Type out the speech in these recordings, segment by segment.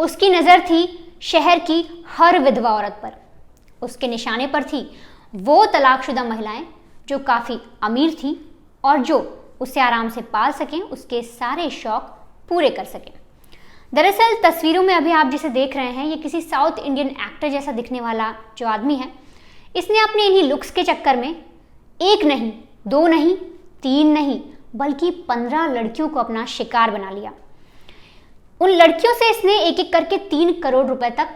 उसकी नज़र थी शहर की हर विधवा औरत पर। उसके निशाने पर थी वो तलाकशुदा महिलाएं जो काफ़ी अमीर थीं और जो उसे आराम से पाल सकें, उसके सारे शौक पूरे कर सकें। दरअसल तस्वीरों में अभी आप जिसे देख रहे हैं, ये किसी साउथ इंडियन एक्टर जैसा दिखने वाला जो आदमी है, इसने अपने इन्हीं लुक्स के चक्कर में एक नहीं, दो नहीं, तीन नहीं, बल्कि 15 लड़कियों को अपना शिकार बना लिया। उन लड़कियों से इसने एक एक करके 3 करोड़ रुपए तक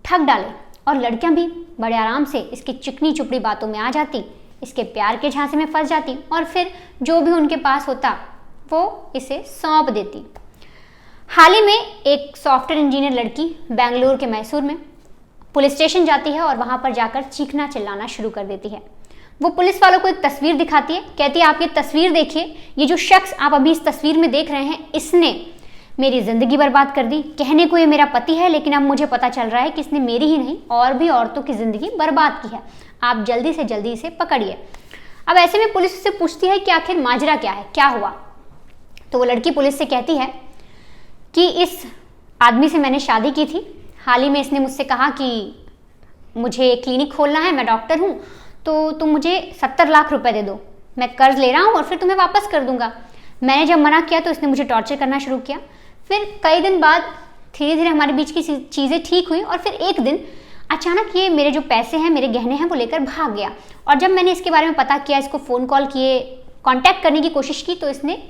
ठग डाले और लड़कियां भी बड़े आराम से इसकी चिकनी चुपड़ी बातों में आ जाती, इसके प्यार के झांसे में फंस जाती और फिर जो भी उनके पास होता वो इसे सौंप देती। हाल ही में एक सॉफ्टवेयर इंजीनियर लड़की बेंगलुरु के मैसूर में पुलिस स्टेशन जाती है और वहां पर जाकर चीखना चिल्लाना शुरू कर देती है। वो पुलिस वालों को एक तस्वीर दिखाती है, कहती है आप ये तस्वीर देखिए, ये जो शख्स आप अभी इस तस्वीर में देख रहे हैं, इसने मेरी ज़िंदगी बर्बाद कर दी। कहने को ये मेरा पति है, लेकिन अब मुझे पता चल रहा है कि इसने मेरी ही नहीं और भी औरतों की ज़िंदगी बर्बाद की है। आप जल्दी से जल्दी इसे पकड़िए। अब ऐसे में पुलिस उससे पूछती है कि आखिर माजरा क्या है, क्या हुआ। तो वो लड़की पुलिस से कहती है कि इस आदमी से मैंने शादी की थी, हाल ही में इसने मुझसे कहा कि मुझे क्लिनिक खोलना है, मैं डॉक्टर हूँ, तो तुम मुझे 70 लाख रुपए दे दो, मैं कर्ज ले रहा हूँ और फिर तुम्हें वापस कर दूंगा। मैंने जब मना किया तो इसने मुझे टॉर्चर करना शुरू किया। फिर कई दिन बाद धीरे धीरे हमारे बीच की चीज़ें ठीक हुई और फिर एक दिन अचानक ये मेरे जो पैसे हैं, मेरे गहने हैं, वो लेकर भाग गया। और जब मैंने इसके बारे में पता किया, इसको फ़ोन कॉल किए, कांटेक्ट करने की कोशिश की, तो इसने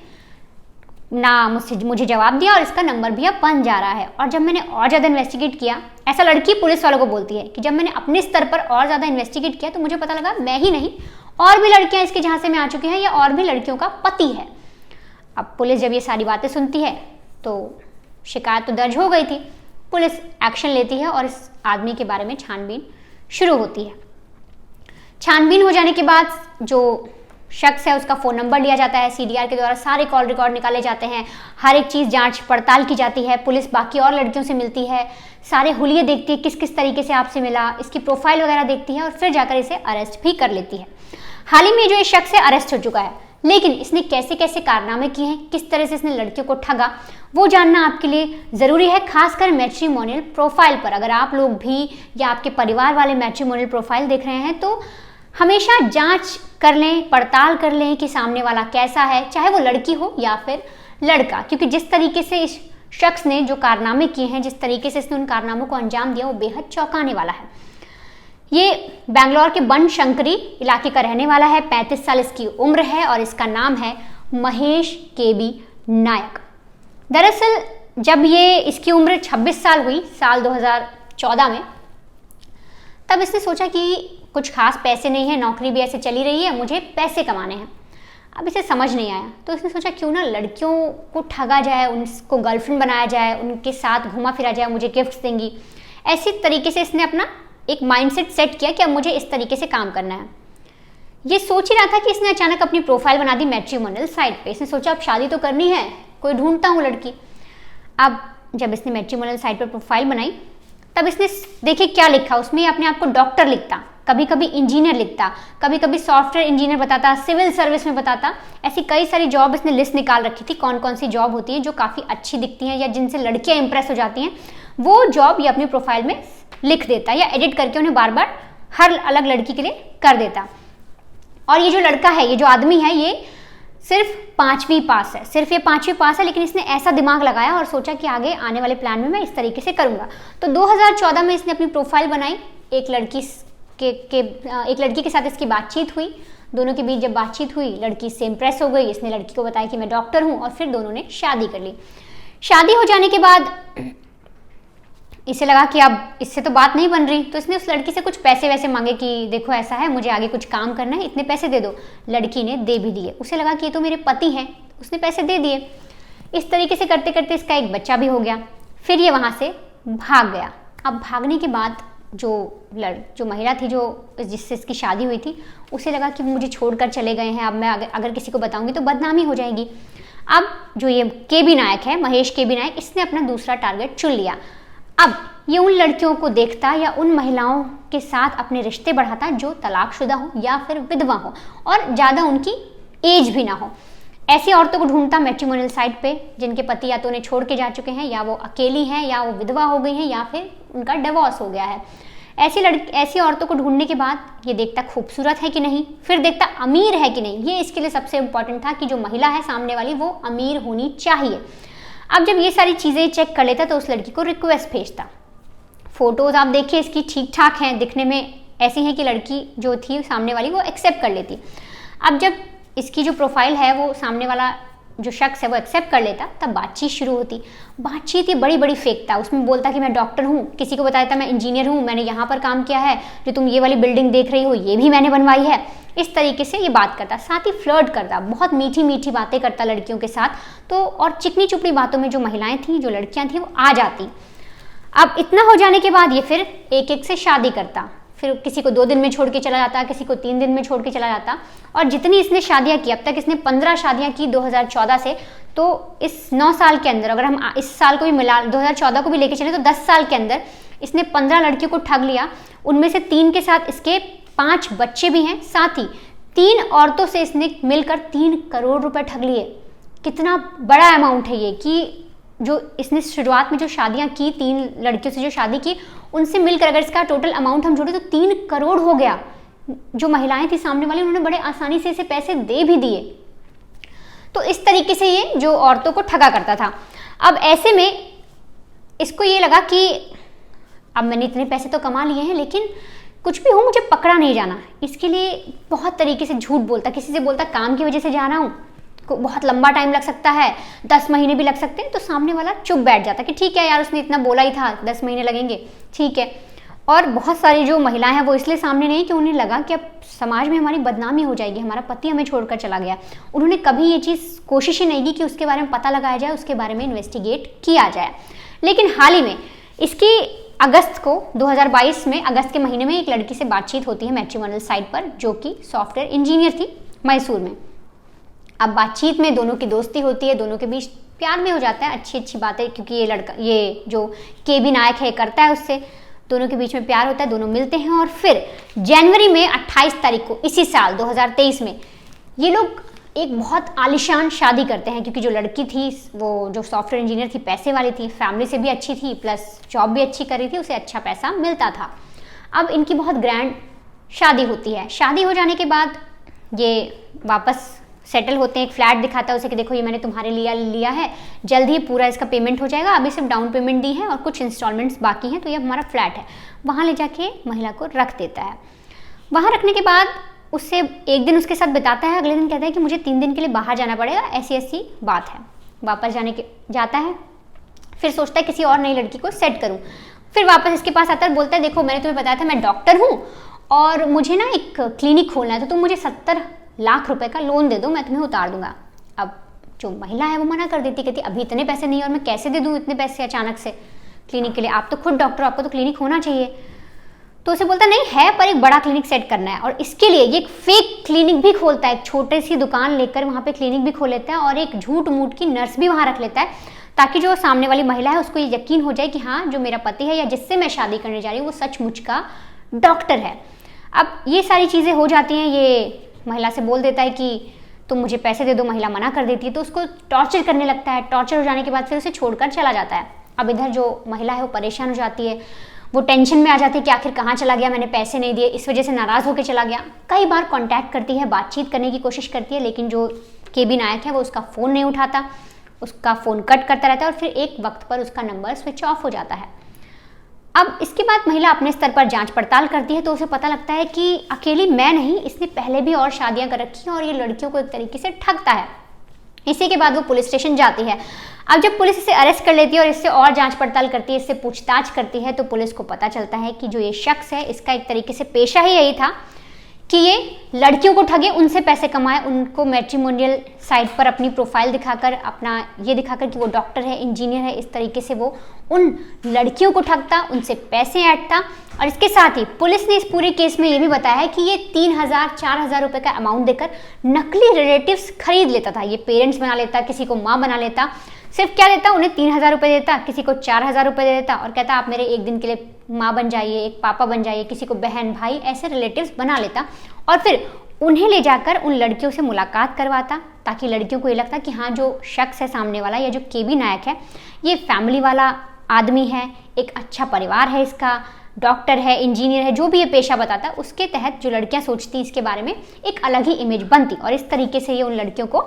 ना मुझे जवाब दिया और इसका नंबर भी अब बंद जा रहा है। और जब मैंने और ज़्यादा इन्वेस्टिगेट किया, ऐसा लड़की पुलिस वालों को बोलती है कि जब मैंने अपने स्तर पर और ज़्यादा इन्वेस्टिगेट किया तो मुझे पता लगा मैं ही नहीं और भी लड़कियां इसके झांसे में आ चुकी हैं या और भी लड़कियों का पति है। अब पुलिस जब ये सारी बातें सुनती है तो शिकायत तो दर्ज हो गई थी, पुलिस एक्शन लेती है और इस आदमी के बारे में छानबीन शुरू होती है। छानबीन हो जाने के बाद जो शख्स है उसका फ़ोन नंबर लिया जाता है, सीडीआर के द्वारा सारे कॉल रिकॉर्ड निकाले जाते हैं, हर एक चीज़ जांच पड़ताल की जाती है, पुलिस बाकी और लड़कियों से मिलती है, सारे हुलिये देखती है, किस किस तरीके से आपसे मिला, इसकी प्रोफाइल वगैरह देखती है और फिर जाकर इसे अरेस्ट भी कर लेती है। हाल ही में जो ये शख्स है अरेस्ट हो चुका है, लेकिन इसने कैसे कैसे कारनामे किए हैं, किस तरह से इसने लड़कियों को ठगा, वो जानना आपके लिए ज़रूरी है, खासकर मैट्रिमोनियल प्रोफाइल पर। अगर आप लोग भी या आपके परिवार वाले मैट्रिमोनियल प्रोफाइल देख रहे हैं तो हमेशा जांच कर लें, पड़ताल कर लें कि सामने वाला कैसा है, चाहे वो लड़की हो या फिर लड़का, क्योंकि जिस तरीके से इस शख्स ने जो कारनामे किए हैं, जिस तरीके से इसने उन कारनामों को अंजाम दिया, वो बेहद चौंकाने वाला है। ये बेंगलोर के बनशंकरी इलाके का रहने वाला है, 35 साल इसकी उम्र है और इसका नाम है महेश केबी नायक। दरअसल जब ये इसकी उम्र 26 साल हुई, साल 2014 में, तब इसने सोचा कि कुछ खास पैसे नहीं है, नौकरी भी ऐसे चली रही है, मुझे पैसे कमाने हैं। अब इसे समझ नहीं आया तो इसने सोचा क्यों ना लड़कियों को ठगा जाए, उनको गर्लफ्रेंड बनाया जाए, उनके साथ घुमा फिरा जाए, मुझे गिफ्ट्स देंगी। ऐसी तरीके से इसने अपना एक माइंडसेट सेट किया कि अब मुझे इस तरीके से काम करना है। ये सोच ही रहा था कि इसने अचानक अपनी प्रोफाइल बना दी मैट्रिमोनियल साइट पे। इसने सोचा अब शादी तो करनी है, कोई ढूंढता हूँ लड़की। अब जब इसने मैट्रिमोनियल साइट पर प्रोफाइल बनाई तब इसने देखिए क्या लिखा, उसमें अपने आप को डॉक्टर लिखता, कभी कभी इंजीनियर लिखता, कभी कभी सॉफ्टवेयर इंजीनियर बताता, सिविल सर्विस में बताता। ऐसी कई सारी जॉब इसने लिस्ट निकाल रखी थी, कौन कौन सी जॉब होती है जो काफ़ी अच्छी दिखती हैं या जिनसे लड़कियां इंप्रेस हो जाती हैं, वो जॉब ये अपनी प्रोफाइल में लिख देता या एडिट करके उन्हें बार बार हर अलग लड़की के लिए कर देता। और ये जो लड़का है, ये जो आदमी है, ये सिर्फ 5वीं पास है, सिर्फ ये 5वीं पास है, लेकिन इसने ऐसा दिमाग लगाया और सोचा कि आगे आने वाले प्लान में मैं इस तरीके से करूंगा। तो 2014 में इसने अपनी प्रोफाइल बनाई, एक लड़की के साथ इसकी बातचीत हुई। दोनों के बीच जब बातचीत हुई, लड़की इससे इम्प्रेस हो गई, इसने लड़की को बताया कि मैं डॉक्टर हूँ और फिर दोनों ने शादी कर ली। शादी हो जाने के बाद इसे लगा कि अब इससे तो बात नहीं बन रही, तो इसने उस लड़की से कुछ पैसे वैसे मांगे कि देखो ऐसा है, मुझे आगे कुछ काम करना है, इतने पैसे दे दो। लड़की ने दे भी दिए। उसे लगा कि ये तो मेरे पति हैं, उसने पैसे दे दिए। इस तरीके से करते करते इसका एक बच्चा भी हो गया। फिर ये वहाँ से भाग गया। अब भागने के बाद जो महिला थी जिससे इसकी शादी हुई थी, उसे लगा कि मुझे छोड़कर चले गए हैं, अब मैं अगर किसी को बताऊंगी तो बदनामी हो जाएगी। अब जो ये केबी नायक है, महेश केबी नायक, इसने अपना दूसरा टारगेट चुन लिया। अब ये उन लड़कियों को देखता या उन महिलाओं के साथ अपने रिश्ते बढ़ाता जो तलाकशुदा हो या फिर विधवा हो और ज़्यादा उनकी एज भी ना हो। ऐसी औरतों को ढूंढता मैट्रिमोनियल साइट पे जिनके पति या तो उन्हें छोड़ के जा चुके हैं, या वो अकेली हैं, या वो विधवा हो गई हैं, या फिर उनका डिवोर्स हो गया है। ऐसी औरतों को ढूंढने के बाद ये देखता खूबसूरत है कि नहीं, फिर देखता अमीर है कि नहीं। ये इसके लिए सबसे इंपॉर्टेंट था कि जो महिला है सामने वाली वो अमीर होनी चाहिए। अब जब ये सारी चीज़ें चेक कर लेता तो उस लड़की को रिक्वेस्ट भेजता। फोटोज आप देखिए इसकी ठीक ठाक हैं, दिखने में ऐसी हैं कि लड़की जो थी सामने वाली वो एक्सेप्ट कर लेती। अब जब इसकी जो प्रोफाइल है वो सामने वाला जो शख्स है वो एक्सेप्ट कर लेता, तब बातचीत शुरू होती। बातचीत ये बड़ी बड़ी फेंकता, उसमें बोलता कि मैं डॉक्टर हूँ, किसी को बताता मैं इंजीनियर हूँ, मैंने यहाँ पर काम किया है, जो तुम ये वाली बिल्डिंग देख रही हो ये भी मैंने बनवाई है। इस तरीके से ये बात करता, साथ ही फ्लर्ट करता, बहुत मीठी मीठी बातें करता लड़कियों के साथ। तो और चिकनी चुपड़ी बातों में जो महिलाएं थी, जो लड़कियां थी, वो आ जाती। अब इतना हो जाने के बाद ये फिर एक एक से शादी करता, फिर किसी को 2 दिन में छोड़ के चला जाता, किसी को 3 दिन में छोड़ के चला जाता। और जितनी इसने शादियां की, अब तक इसने 15 शादियां की 2014 से। तो इस 9 साल के अंदर, अगर हम इस साल को भी मिला, 2014 को भी लेके चले, तो 10 साल के अंदर इसने 15 लड़कियों को ठग लिया। उनमें से 3 के साथ इसके 5 बच्चे भी हैं। साथ ही 3 औरतों से इसने मिलकर 3 करोड़ रुपए ठग लिए। कितना बड़ा अमाउंट है ये, कि जो इसने शुरुआत में जो शादियां की, 3 लड़कियों से जो शादी की, उनसे मिलकर अगर इसका टोटल अमाउंट हम जोड़े तो 3 करोड़ हो गया। जो महिलाएं थी सामने वाली, उन्होंने बड़े आसानी से इसे पैसे दे भी दिए। तो इस तरीके से ये जो औरतों को ठगा करता था। अब ऐसे में इसको ये लगा कि अब मैंने इतने पैसे तो कमा लिए हैं, लेकिन कुछ भी हो मुझे पकड़ा नहीं जाना। इसके लिए बहुत तरीके से झूठ बोलता, किसी से बोलता काम की वजह से जा रहा हूँ, बहुत लंबा टाइम लग सकता है, 10 महीने भी लग सकते हैं। तो सामने वाला चुप बैठ जाता कि ठीक है यार, उसने इतना बोला ही था, 10 महीने लगेंगे, ठीक है। और बहुत सारी जो महिलाएं हैं वो इसलिए सामने नहीं कि उन्हें लगा कि अब समाज में हमारी बदनामी हो जाएगी, हमारा पति हमें छोड़कर चला गया। उन्होंने कभी ये चीज़ कोशिश ही नहीं की कि उसके बारे में पता लगाया जाए, उसके बारे में इन्वेस्टिगेट किया जाए। लेकिन हाल ही में इसकी अगस्त को 2022 में अगस्त के महीने में एक लड़की से बातचीत होती है मैट्रिमोनियल साइट पर, जो कि सॉफ्टवेयर इंजीनियर थी मैसूर में। अब बातचीत में दोनों की दोस्ती होती है, दोनों के बीच प्यार में हो जाता है, अच्छी अच्छी बातें, क्योंकि ये जो केबी नायक है करता है, उससे दोनों के बीच में प्यार होता है, दोनों मिलते हैं। और फिर जनवरी में 28 तारीख को इसी साल 2023 में ये लोग एक बहुत आलिशान शादी करते हैं, क्योंकि जो लड़की थी वो जो सॉफ्टवेयर इंजीनियर थी, पैसे वाली थी, फैमिली से भी अच्छी थी, प्लस जॉब भी अच्छी कर रही थी, उसे अच्छा पैसा मिलता था। अब इनकी बहुत ग्रैंड शादी होती है। शादी हो जाने के बाद ये वापस सेटल होते हैं। एक फ्लैट दिखाता है उसे कि देखो ये मैंने तुम्हारे लिए लिया है, जल्द ही पूरा इसका पेमेंट हो जाएगा, अभी सिर्फ डाउन पेमेंट दी है और कुछ इंस्टॉलमेंट्स बाकी हैं, तो ये हमारा फ्लैट है। वहाँ ले जाके महिला को रख देता है। वहाँ रखने के बाद उससे एक दिन उसके साथ बिताता है, अगले दिन कहता है कि मुझे 3 दिन के लिए बाहर जाना पड़ेगा, ऐसी ऐसी बात है। वापस जाता है, फिर सोचता है किसी और नई लड़की को सेट करूँ। फिर वापस इसके पास आता है, बोलता है देखो मैंने तुम्हें बताया था मैं डॉक्टर हूँ और मुझे ना एक क्लिनिक खोलना है, तो तुम मुझे 70 लाख रुपए का लोन दे दो, मैं तुम्हें उतार दूंगा। अब जो महिला है वो मना कर देती, कहती अभी इतने पैसे नहीं है और मैं कैसे दे दूं इतने पैसे अचानक से क्लिनिक के लिए, आप तो खुद डॉक्टर, आपको तो क्लिनिक होना चाहिए। तो उसे बोलता नहीं है, पर एक बड़ा क्लिनिक सेट करना है, और इसके लिए ये एक फेक क्लिनिक भी खोलता है, एक छोटी सी दुकान लेकर वहाँ पे क्लिनिक भी खोल लेता है और एक झूठ मूठ की नर्स भी वहाँ रख लेता है, ताकि जो सामने वाली महिला है उसको ये यकीन हो जाए कि हाँ जो मेरा पति है या जिससे मैं शादी करने जा रही हूँ वो सचमुच का डॉक्टर है। अब ये सारी चीज़ें हो जाती हैं, ये महिला से बोल देता है कि तुम मुझे पैसे दे दो, महिला मना कर देती है, तो उसको टॉर्चर करने लगता है। टॉर्चर हो जाने के बाद फिर उसे छोड़कर चला जाता है। अब इधर जो महिला है वो परेशान हो जाती है, वो टेंशन में आ जाती है कि आखिर कहाँ चला गया, मैंने पैसे नहीं दिए, इस वजह से नाराज़ होकर चला गया। कई बार कांटेक्ट करती है, बातचीत करने की कोशिश करती है, लेकिन जो केबी नायक है वो उसका फ़ोन नहीं उठाता, उसका फ़ोन कट करता रहता है और फिर एक वक्त पर उसका नंबर स्विच ऑफ हो जाता है। अब इसके बाद महिला अपने स्तर पर जांच पड़ताल करती है, तो उसे पता लगता है कि अकेली मैं नहीं, इसने पहले भी और शादियां कर रखी हैं और ये लड़कियों को एक तरीके से ठगता है। इसी के बाद वो पुलिस स्टेशन जाती है। अब जब पुलिस इसे अरेस्ट कर लेती है और इससे और जांच पड़ताल करती है, इससे पूछताछ करती है, तो पुलिस को पता चलता है कि जो ये शख्स है इसका एक तरीके से पेशा ही यही था कि ये लड़कियों को ठगे, उनसे पैसे कमाए, उनको मैट्रिमोनियल साइट पर अपनी प्रोफाइल दिखाकर, अपना ये दिखाकर कि वो डॉक्टर है, इंजीनियर है, इस तरीके से वो उन लड़कियों को ठगता, उनसे पैसे ऐंठता। और इसके साथ ही पुलिस ने इस पूरे केस में ये भी बताया है कि ये 3,000-4,000 रुपए का अमाउंट देकर नकली रिलेटिव्स खरीद लेता था। ये पेरेंट्स बना लेता, किसी को माँ बना लेता, सिर्फ क्या देता, उन्हें 3,000 रुपये देता, किसी को 4,000 रुपये दे देता और कहता आप मेरे एक दिन के लिए माँ बन जाइए, एक पापा बन जाइए, किसी को बहन भाई, ऐसे रिलेटिव्स बना लेता और फिर उन्हें ले जाकर उन लड़कियों से मुलाकात करवाता, ताकि लड़कियों को ये लगता कि हाँ, जो शख्स है सामने वाला या जो केबी नायक है ये फैमिली वाला आदमी है, एक अच्छा परिवार है इसका, डॉक्टर है, इंजीनियर है, जो भी ये पेशा बताता है उसके तहत जो लड़कियां सोचती इसके बारे में एक अलग ही इमेज बनती, और इस तरीके से ये उन लड़कियों को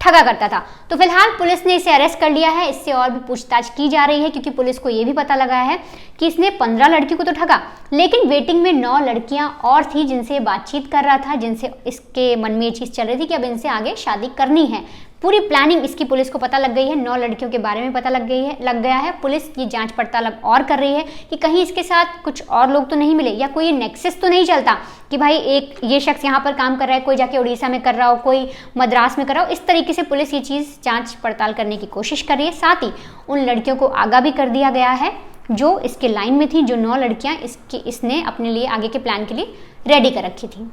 ठगा करता था। तो फिलहाल पुलिस ने इसे अरेस्ट कर लिया है। इससे और भी पूछताछ की जा रही है, क्योंकि पुलिस को ये भी पता लगा है कि इसने 15 लड़कियों को तो ठगा, लेकिन वेटिंग में 9 लड़कियां और थी जिनसे बातचीत कर रहा था, जिनसे इसके मन में ये चीज़ चल रही थी कि अब इनसे आगे शादी करनी है। पूरी प्लानिंग इसकी पुलिस को पता लग गई है, 9 लड़कियों के बारे में पता लग गया है। पुलिस की जांच पड़ताल अब और कर रही है कि कहीं इसके साथ कुछ और लोग तो नहीं मिले, या कोई नेक्सस तो नहीं चलता कि भाई एक ये शख्स यहाँ पर काम कर रहा है, कोई जाके उड़ीसा में कर रहा हो, कोई मद्रास में कर रहा हो। इस तरीके से पुलिस ये चीज़ जांच पड़ताल करने की कोशिश कर रही है। साथ ही उन लड़कियों को आगाह भी कर दिया गया है जो इसके लाइन में थी, जो 9 लड़कियाँ इसने अपने लिए आगे के प्लान के लिए रेडी कर रखी थी।